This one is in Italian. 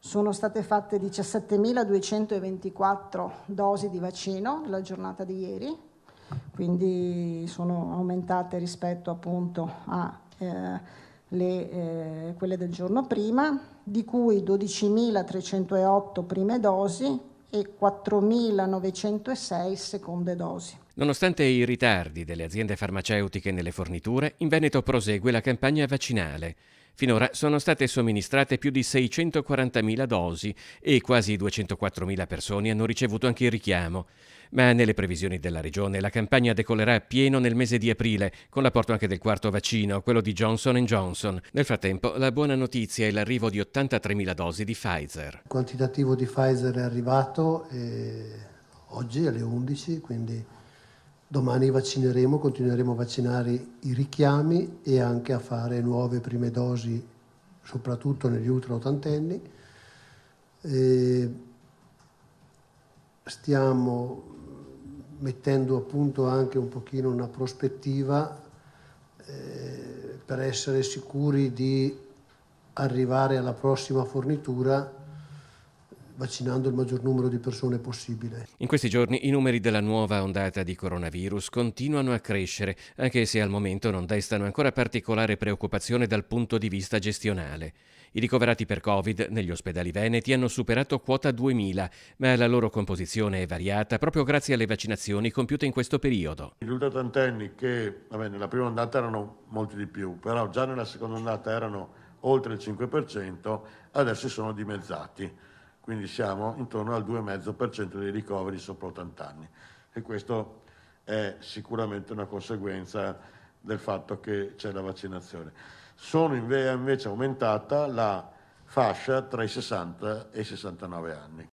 Sono state fatte 17.224 dosi di vaccino nella giornata di ieri, quindi sono aumentate rispetto appunto a quelle del giorno prima, di cui 12.308 prime dosi e 4.906 seconde dosi. Nonostante i ritardi delle aziende farmaceutiche nelle forniture, in Veneto prosegue la campagna vaccinale. Finora sono state somministrate più di 640.000 dosi e quasi 204.000 persone hanno ricevuto anche il richiamo. Ma nelle previsioni della regione la campagna decollerà pieno nel mese di aprile, con l'apporto anche del quarto vaccino, quello di Johnson & Johnson. Nel frattempo, la buona notizia è l'arrivo di 83.000 dosi di Pfizer. Il quantitativo di Pfizer è arrivato oggi alle 11, quindi domani vaccineremo, continueremo a vaccinare i richiami e anche a fare nuove prime dosi, soprattutto negli ultraottantenni. Stiamo mettendo a punto anche un pochino una prospettiva per essere sicuri di arrivare alla prossima fornitura vaccinando il maggior numero di persone possibile. In questi giorni i numeri della nuova ondata di coronavirus continuano a crescere, anche se al momento non destano ancora particolare preoccupazione dal punto di vista gestionale. I ricoverati per Covid negli ospedali veneti hanno superato quota 2000, ma la loro composizione è variata proprio grazie alle vaccinazioni compiute in questo periodo. Gli ultraottantenni che nella prima ondata erano molti di più, però già nella seconda ondata erano oltre il 5%, adesso sono dimezzati. Quindi siamo intorno al 2,5% dei ricoveri sopra 80 anni e questo è sicuramente una conseguenza del fatto che c'è la vaccinazione. Sono invece aumentata la fascia tra i 60 e i 69 anni.